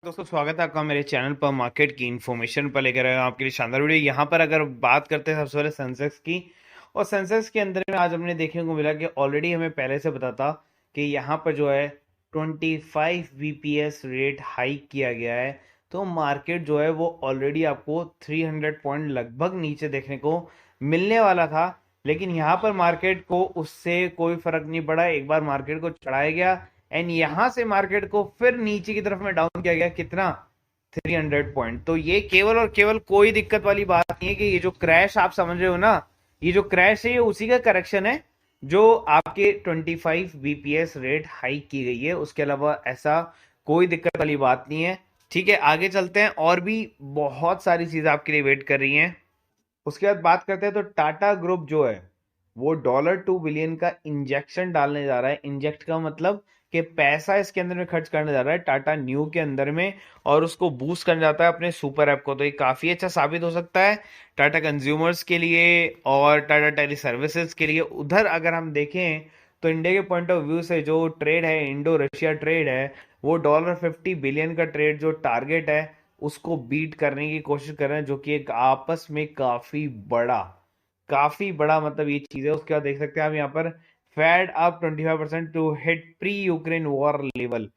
दोस्तों, स्वागत है आपका मेरे चैनल पर। मार्केट की इन्फॉर्मेशन पर लेकर आया हूं आपके लिए शानदार वीडियो। यहाँ पर अगर बात करते हैं सबसे पहले सेंसेक्स की, और सेंसेक्स के अंदर में आज हमने देखने को मिला कि ऑलरेडी हमें पहले से पता था कि यहाँ पर जो है 25 बीपीएस रेट हाइक किया गया है। तो मार्केट जो है वो ऑलरेडी आपको 300 पॉइंट लगभग नीचे देखने को मिलने वाला था, लेकिन यहाँ पर मार्केट को उससे कोई फर्क नहीं पड़ा। एक बार मार्केट को चढ़ाया गया एंड यहां से मार्केट को फिर नीचे की तरफ में डाउन किया गया। कितना? 300 पॉइंट। तो ये केवल और केवल कोई दिक्कत वाली बात नहीं है कि ये जो क्रैश आप समझ रहे हो ना, ये जो क्रैश है ये उसी का करेक्शन है जो आपके 25 बीपीएस रेट हाइक की गई है। उसके अलावा ऐसा कोई दिक्कत वाली बात नहीं है। ठीक है, आगे चलते हैं। और भी बहुत सारी चीजें आपके लिए वेट कर रही हैं। उसके बाद बात करते हैं तो टाटा ग्रुप जो है वो $2 बिलियन का इंजेक्शन डालने जा रहा है। इंजेक्ट का मतलब कि पैसा इसके अंदर में खर्च करने जा रहा है टाटा न्यू के अंदर में, और उसको बूस्ट करने जाता है अपने सुपर ऐप को। तो ये काफी अच्छा साबित हो सकता है टाटा कंज्यूमर्स के लिए और टाटा टेली सर्विसेज के लिए। उधर अगर हम देखें तो इंडिया के पॉइंट ऑफ व्यू से जो ट्रेड है, इंडो रशिया ट्रेड है, वो $50 बिलियन का ट्रेड जो टारगेट है उसको बीट करने की कोशिश कर रहे हैं, जो कि एक आपस में काफी बड़ा मतलब ये चीज है। उसके बाद देख सकते हैं आप यहाँ पर fed up 25% to hit pre Ukraine war level,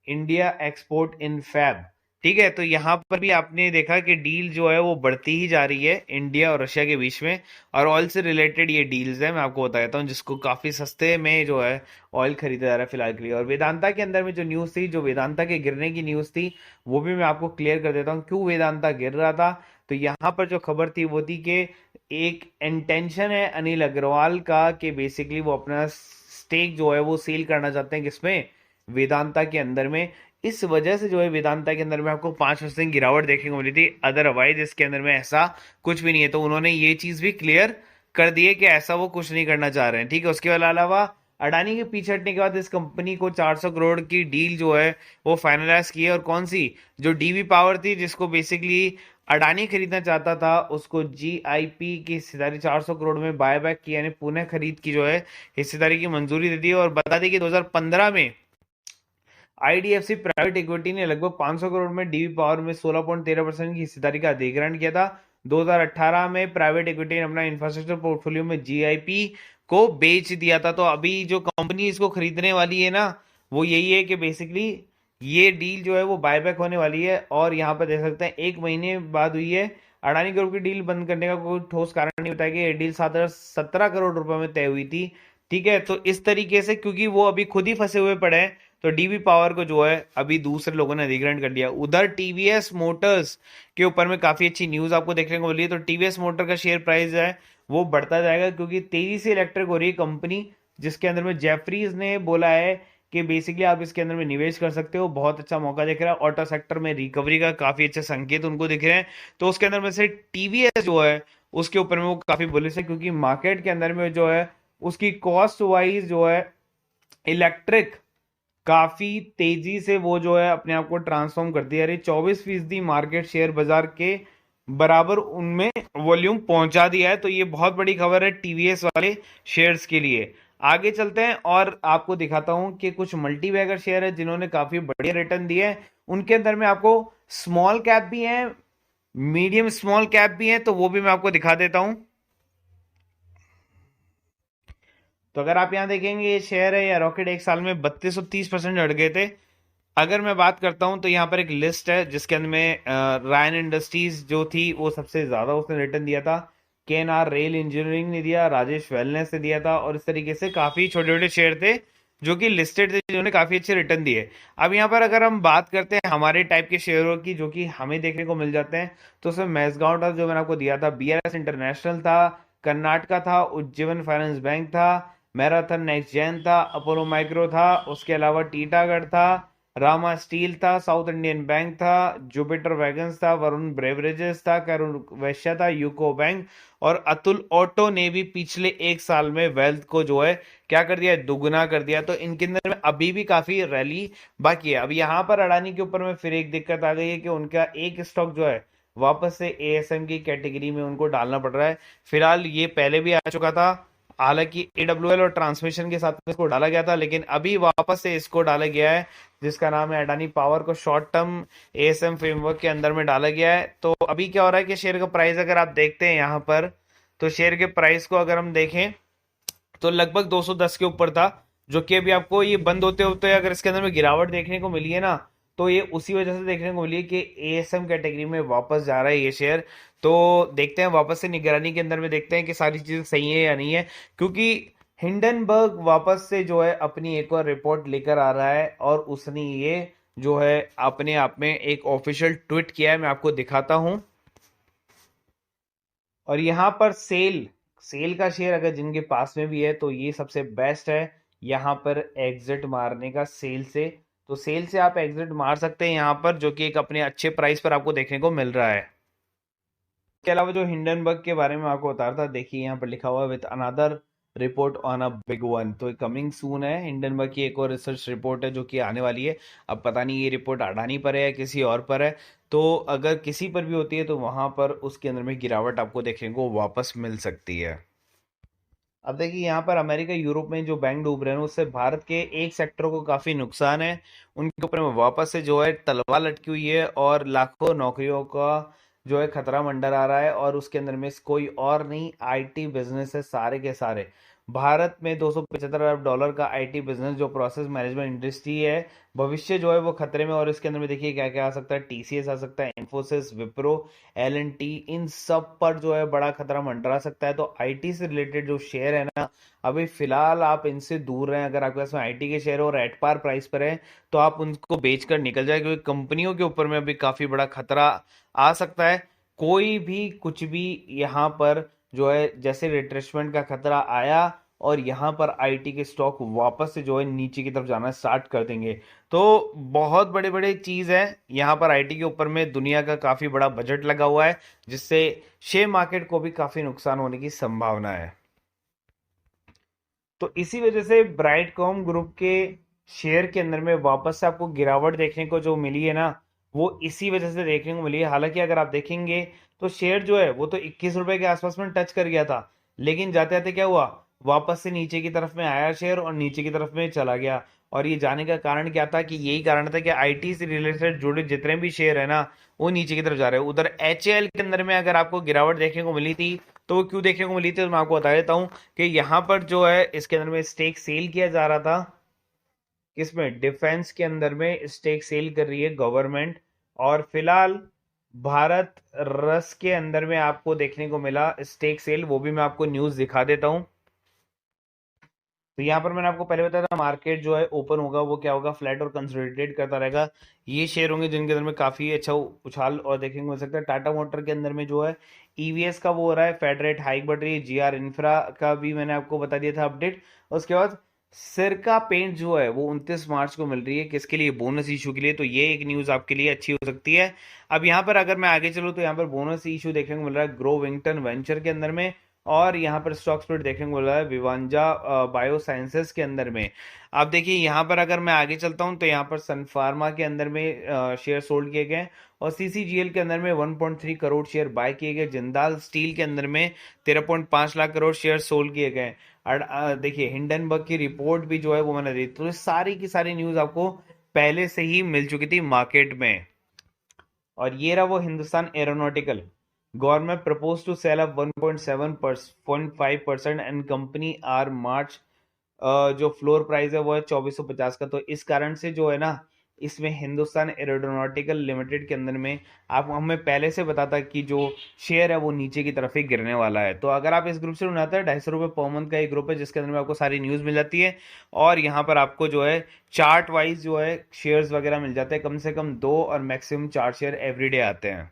India export in fab. ठीक है, तो यहाँ पर भी आपने देखा कि डील जो है वो बढ़ती ही जा रही है इंडिया और रशिया के बीच में। और ऑयल से रिलेटेड ये डील्स है, मैं आपको बता देता हूँ, जिसको काफी सस्ते में जो है ऑयल खरीदा जा रहा है फिलहाल के लिए। और वेदांता के अंदर में जो न्यूज थी, जो वेदांता के गिरने की न्यूज थी, वो भी मैं आपको क्लियर कर देता हूँ क्यों वेदांता गिर रहा था। तो यहाँ पर जो खबर थी वो थी कि एक इंटेंशन है अनिल अग्रवाल का कि बेसिकली वो अपना स्टेक जो है वो सेल करना चाहते हैं। किसमें? वेदांता के अंदर में। इस वजह से जो है वेदांता के अंदर में आपको 5% गिरावट देखने को मिली थी। अदरवाइज इसके अंदर में ऐसा कुछ भी नहीं है। तो उन्होंने ये चीज भी क्लियर कर दी है कि ऐसा वो कुछ नहीं करना चाह रहे हैं। ठीक है, उसके अलावा अडानी के पीछे हटने के बाद इस कंपनी को 400 करोड़ की डील जो है वो फाइनलाइज की है। और कौन सी? जो डीवी पावर थी, जिसको बेसिकली अडानी खरीदना चाहता था, उसको जीआईपी की हिस्सेदारी 400 करोड़ में बायबैक की, यानी पुनः खरीद की जो है हिस्सेदारी की मंजूरी दे दी है। और बता दें कि 2015 में आईडीएफसी प्राइवेट इक्विटी ने लगभग 500 करोड़ में डीवी पावर में 16.13% की हिस्सेदारी का अधिग्रहण किया था। 2018 में प्राइवेट इक्विटी ने अपना इंफ्रास्ट्रक्चर पोर्टफोलियो में जीआईपी को बेच दिया था। तो अभी जो कंपनी इसको खरीदने वाली है ना, वो यही है कि बेसिकली ये डील जो है वो बायबैक होने वाली है। और यहाँ पर देख सकते हैं 1 महीने बाद हुई है। अडानी ग्रुप की डील बंद करने का कोई ठोस कारण नहीं बताया कि ये डील 17 करोड़ रुपए में तय हुई थी। ठीक है, तो इस तरीके से क्योंकि वो अभी खुद ही फंसे हुए पड़े हैं, तो डीबी पावर को जो है अभी दूसरे लोगों ने अधिग्रहण कर लिया। उधर टीवीएस मोटर्स के ऊपर में काफी अच्छी न्यूज आपको देखने को मिली है। तो टीवीएस मोटर का शेयर प्राइस है वो बढ़ता जाएगा क्योंकि तेजी से इलेक्ट्रिक हो रही है कंपनी, जिसके अंदर में जेफरीज ने बोला है कि बेसिकली आप इसके अंदर में निवेश कर सकते हो। बहुत अच्छा मौका दिख रहा है, ऑटो सेक्टर में रिकवरी का काफी अच्छे संकेत उनको दिख रहे हैं। तो उसके अंदर में से टीवीएस जो है उसके ऊपर में वो काफी बुलिश है, क्योंकि मार्केट के अंदर में जो है उसकी कॉस्ट वाइज जो है इलेक्ट्रिक काफी तेजी से वो जो है अपने आप को ट्रांसफॉर्म करती है। अरे 24% मार्केट शेयर बाजार के बराबर उनमें वॉल्यूम पहुंचा दिया है। तो ये बहुत बड़ी खबर है टीवीएस वाले शेयर्स के लिए। आगे चलते हैं और आपको दिखाता हूं कि कुछ मल्टी बैगर शेयर है जिन्होंने काफी बढ़िया रिटर्न दिए हैं। उनके अंदर में आपको स्मॉल कैप भी है, मीडियम स्मॉल कैप भी है, तो वो भी मैं आपको दिखा देता हूं। तो अगर आप यहां देखेंगे ये शेयर है या रॉकेट, एक साल में 3230% बढ़ गए थे। अगर मैं बात करता हूं तो यहाँ पर एक लिस्ट है जिसके अंदर में रायन इंडस्ट्रीज जो थी वो सबसे ज्यादा उसने रिटर्न दिया था। केएनआर रेल इंजीनियरिंग ने दिया, राजेश वेलनेस ने दिया था, और इस तरीके से काफी छोटे छोटे शेयर थे जो कि लिस्टेड थे, जिन्होंने काफी अच्छे रिटर्न दिए। अब यहाँ पर अगर हम बात करते हैं हमारे टाइप के शेयरों की जो कि हमें देखने को मिल जाते हैं, तो उसमें मैसगांव था जो मैंने आपको दिया था, बीआरएस इंटरनेशनल था, कर्नाटका था, उज्जीवन फाइनेंस बैंक था, मैराथन नेक्स्ट जैन था, अपोलो माइक्रो था, उसके अलावा टीटागढ़ था, रामा स्टील था, साउथ इंडियन बैंक था, जुपिटर वैगन्स था, वरुण ब्रेवरेजेस था, करुण वैश्य था, यूको बैंक, और अतुल ऑटो ने भी पिछले एक साल में वेल्थ को जो है क्या कर दिया, दुगुना कर दिया। तो इनके अंदर में अभी भी काफी रैली बाकी है। अब यहाँ पर अडानी के ऊपर में फिर एक दिक्कत आ गई है कि उनका एक स्टॉक जो है वापस से एएसएम की कैटेगरी में उनको डालना पड़ रहा है। फिलहाल ये पहले भी आ चुका था, हालांकि AWL और ट्रांसमिशन के साथ में इसको डाला गया था, लेकिन अभी वापस से इसको डाला गया है, जिसका नाम है अडानी पावर को शॉर्ट टर्म ASM फ्रेमवर्क के अंदर में डाला गया है। तो अभी क्या हो रहा है कि शेयर का प्राइस अगर आप देखते हैं यहाँ पर, तो शेयर के प्राइस को अगर हम देखें तो लगभग 210 के ऊपर था, जो कि अभी आपको ये बंद होते होते अगर इसके अंदर में गिरावट देखने को मिली है ना, तो ये उसी वजह से देखने को मिली है कि ASM कैटेगरी में वापस जा रहा है ये शेयर। तो देखते हैं वापस से निगरानी के अंदर में देखते हैं कि सारी चीजें सही है या नहीं है, क्योंकि हिंडनबर्ग वापस से जो है अपनी एक और रिपोर्ट लेकर आ रहा है, और उसने ये जो है अपने आप में एक ऑफिशियल ट्वीट किया है, मैं आपको दिखाता हूं। और यहाँ पर सेल सेल का शेयर अगर जिनके पास में भी है तो ये सबसे बेस्ट है यहाँ पर एग्जिट मारने का, सेल से। तो सेल से आप एग्जिट मार सकते हैं यहाँ पर, जो कि एक अपने अच्छे प्राइस पर आपको देखने को मिल रहा है। इसके अलावा जो हिंडनबर्ग के बारे में आपको बता रहा था, देखिए यहाँ पर लिखा हुआ है with another report on a big one. तो कमिंग सून है, हिंडनबर्ग की एक और रिसर्च रिपोर्ट है जो कि आने वाली है। अब पता नहीं ये रिपोर्ट अडानी पर है या किसी और पर है, तो अगर किसी पर भी होती है तो वहां पर उसके अंदर में गिरावट आपको देखने को वापस मिल सकती है। अब देखिए यहाँ पर अमेरिका यूरोप में जो बैंक डूब रहे हैं उससे भारत के एक सेक्टर को काफी नुकसान है। उनके ऊपर में वापस से जो है तलवार लटकी हुई है, और लाखों नौकरियों का जो है खतरा मंडरा आ रहा है। और उसके अंदर में कोई और नहीं, IT बिजनेस है सारे के सारे। भारत में $275 अरब का IT बिजनेस जो प्रोसेस मैनेजमेंट इंडस्ट्री है, भविष्य जो है वो खतरे में। और इसके अंदर में देखिए क्या क्या आ सकता है, TCS आ सकता है, इन्फोसिस, विप्रो, L&T, इन सब पर जो है बड़ा खतरा मंडरा सकता है। तो IT से रिलेटेड जो शेयर है ना, अभी फिलहाल आप इनसे दूर रहें। अगर आपके पास में IT के शेयर और एट पार प्राइस पर है तो आप उनको बेचकर निकल जाए, क्योंकि कंपनियों के ऊपर में अभी काफी बड़ा खतरा आ सकता है। कोई भी कुछ भी यहाँ पर जो है जैसे रिट्रेसमेंट का खतरा आया, और यहाँ पर IT के स्टॉक वापस से जो है नीचे की तरफ जाना स्टार्ट कर देंगे। तो बहुत बड़े बड़े चीज है यहाँ पर IT के ऊपर में, दुनिया का काफी बड़ा बजट लगा हुआ है, जिससे शेयर मार्केट को भी काफी नुकसान होने की संभावना है। तो इसी वजह से ब्राइटकॉम ग्रुप के शेयर के अंदर में वापस से आपको गिरावट देखने को जो मिली है ना, वो इसी वजह से देखने को मिली है। हालांकि अगर आप देखेंगे तो शेयर जो है वो तो 21 रुपए के आसपास में टच कर गया था, लेकिन जाते जाते क्या हुआ, वापस से नीचे की तरफ में आया शेयर और नीचे की तरफ में चला गया। और ये जाने का कारण क्या था, कि यही कारण था कि IT से रिलेटेड जुड़े जितने भी शेयर है ना, वो नीचे की तरफ जा रहे हैं। उधर HAL के अंदर में अगर आपको गिरावट देखने को मिली थी, तो वो क्यों देखने को मिली थी, तो मैं आपको बता देता हूँ कि यहाँ पर जो है इसके अंदर में स्टेक सेल किया जा रहा था। किसमें, डिफेंस के अंदर में स्टेक सेल कर रही है गवर्नमेंट। और फिलहाल भारत रस के अंदर में आपको देखने को मिला स्टेक सेल, वो भी मैं आपको न्यूज दिखा देता हूं। तो यहाँ पर मैंने आपको पहले बताया था, मार्केट जो है ओपन होगा वो क्या होगा, फ्लैट और कंसोलिडेट करता रहेगा। ये शेयर होंगे जिनके अंदर में काफी अच्छा उछाल और देखने को मिल सकता है। टाटा मोटर के अंदर में जो है EVS का वो हो रहा है, फेड रेट हाइक बढ़ रही है। GR इंफ्रा का भी मैंने आपको बता दिया था अपडेट। उसके बाद सिरका पेंट जो है वो 29 मार्च को मिल रही है, किसके लिए, बोनस इशू के लिए। तो ये एक न्यूज आपके लिए अच्छी हो सकती है। अब यहाँ पर अगर मैं आगे चलूँ तो यहाँ पर बोनस इशू देखने को मिल रहा है ग्रो विंगटन वेंचर के अंदर में। और यहाँ पर स्टॉक स्प्लिट देखने को मिल रहा है विवांजा बायो साइंसेस के अंदर में। आप देखिए यहाँ पर अगर मैं आगे चलता हूँ तो यहाँ पर सन फार्मा के अंदर में शेयर सोल्ड किए गए, और CCGL के अंदर में 1.3 करोड़ शेयर बाय किए गए। जिंदाल स्टील के अंदर में 13.5 लाख करोड़ शेयर सोल्ड किए गए। देखिए हिंडनबर्ग की रिपोर्ट भी जो है वो मैंने दी। तो ये सारी की सारी न्यूज आपको पहले से ही मिल चुकी थी मार्केट में। और ये रहा वो Hindustan aeronautical, government propose to sell up 1.5% and company आर मार्च। जो फ्लोर प्राइस है वो है 2450 का। तो इस कारण से जो है ना, इसमें हिंदुस्तान एरोनॉटिकल लिमिटेड के अंदर में आप हमें पहले से बताता कि जो शेयर है वो नीचे की तरफ ही गिरने वाला है। तो अगर आप इस ग्रुप से बनाते हैं, 250 रुपये पर मंथ का एक ग्रुप है जिसके अंदर में आपको सारी न्यूज मिल जाती है। और यहाँ पर आपको जो है चार्ट वाइज जो है शेयर्स वगैरह मिल जाते हैं, कम से कम 2 और मैक्सिमम 4 शेयर एवरीडे आते हैं।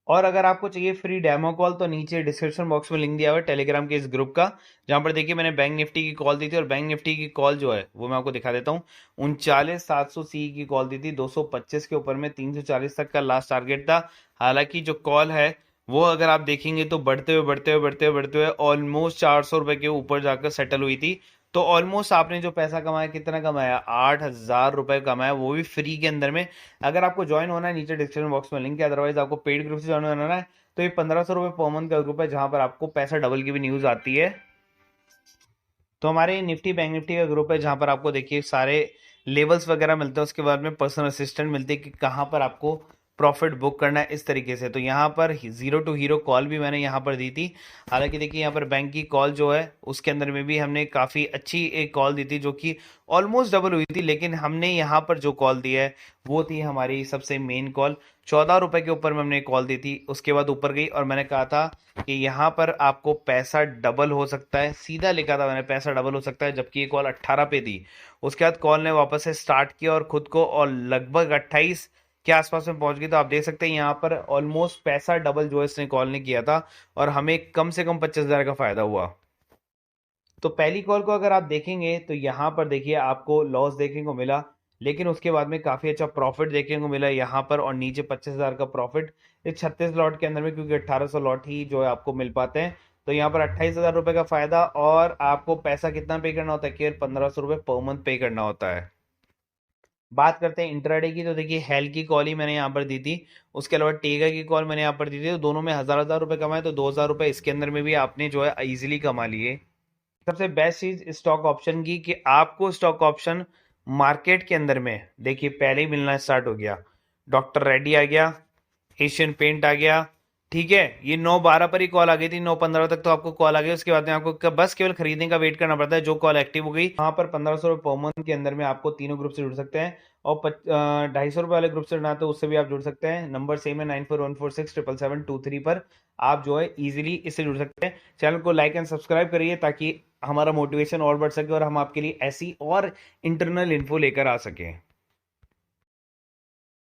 और अगर आपको चाहिए फ्री डेमो कॉल तो नीचे डिस्क्रिप्शन बॉक्स में लिंक दिया हुआ है टेलीग्राम के इस ग्रुप का, जहां पर देखिए मैंने बैंक निफ्टी की कॉल दी थी। और बैंक निफ्टी की कॉल जो है वो मैं आपको दिखा देता हूँ। 39,700 की कॉल दी थी, 225 के ऊपर में 340 तक का लास्ट टारगेट था। हालांकि जो कॉल है वो अगर आप देखेंगे तो बढ़ते हुए बढ़ते हुए बढ़ते हुए बढ़ते हुए ऑलमोस्ट 400 रुपए के ऊपर जाकर सेटल हुई थी। तो ऑलमोस्ट आपने जो पैसा कमाया, कितना कमाया, 8,000 रुपए कमाया, वो भी फ्री के अंदर में। अगर आपको ज्वाइन होना है, नीचे डिस्क्रिप्शन बॉक्स में लिंक है, अदरवाइज आपको पेड ग्रुप से ज्वाइन होना है तो ये 1,500 रुपये पर मंथ का ग्रुप है, जहां पर आपको पैसा डबल की भी न्यूज आती है। तो हमारे निफ्टी बैंक निफ्टी का ग्रुप है, जहां पर आपको देखिए सारे लेवल्स वगैरह मिलते हैं, उसके बाद में पर्सनल असिस्टेंट मिलते हैं कि कहाँ पर आपको प्रॉफिट बुक करना है, इस तरीके से। तो यहाँ पर जीरो टू हीरो कॉल भी मैंने यहाँ पर दी थी। हालांकि देखिए यहाँ पर बैंक की कॉल जो है उसके अंदर में भी हमने काफ़ी अच्छी एक कॉल दी थी, जो कि ऑलमोस्ट डबल हुई थी, लेकिन हमने यहाँ पर जो कॉल दी है वो थी हमारी सबसे मेन कॉल। 14 रुपए के ऊपर में हमने कॉल दी थी, उसके बाद ऊपर गई और मैंने कहा था कि यहाँ पर आपको पैसा डबल हो सकता है, सीधा लिखा था मैंने पैसा डबल हो सकता है, जबकि ये कॉल 18 पे थी। उसके बाद कॉल ने वापस से स्टार्ट किया और खुद को और लगभग 28 के आसपास में पहुंच गई। तो आप देख सकते हैं यहाँ पर ऑलमोस्ट पैसा डबल जो है इसने कॉल ने किया था, और हमें कम से कम 25,000 का फायदा हुआ। तो पहली कॉल को अगर आप देखेंगे तो यहाँ पर देखिए आपको लॉस देखने को मिला, लेकिन उसके बाद में काफी अच्छा प्रॉफिट देखने को मिला यहाँ पर, और नीचे 25,000 का प्रॉफिट इस 36 लॉट के अंदर में, क्योंकि 1800 लॉट ही जो है आपको मिल पाते हैं। तो यहाँ पर 28,000 रुपए का फायदा, और आपको पैसा कितना पे करना होता है, केवल 1,500 रुपये पर मंथ पे करना होता है। बात करते हैं इंट्राडे की, तो देखिए हेल की कॉल ही मैंने यहाँ पर दी थी, उसके अलावा टेगा की कॉल मैंने यहाँ पर दी थी, तो दोनों में 1,000 रुपए कमाए, तो 2,000 रुपए इसके अंदर में भी आपने जो है इजीली कमा लिए। सबसे बेस्ट चीज स्टॉक ऑप्शन की कि आपको स्टॉक ऑप्शन मार्केट के अंदर में देखिए पहले ही मिलना स्टार्ट हो गया। डॉक्टर रेड्डी आ गया, एशियन पेंट आ गया, ठीक है, ये 9:12 पर ही कॉल आ गई थी, 9:15 तक तो आपको कॉल आ गई। उसके बाद में आपको बस केवल खरीदने का वेट करना पड़ता है, जो कॉल एक्टिव हो गई वहां पर 1,500 रुपये पर मंथ के अंदर में आपको तीनों ग्रुप से जुड़ सकते हैं। और 250 रुपये वाले ग्रुप से जुड़ना है तो उससे भी आप जुड़ सकते हैं। नंबर सेम है 9414677723 पर, आप जो है इजीली इससे जुड़ सकते हैं। चैनल को लाइक एंड सब्सक्राइब करिए ताकि हमारा मोटिवेशन और बढ़ सके और हम आपके लिए ऐसी और इंटरनल इन्फो लेकर आ सकें।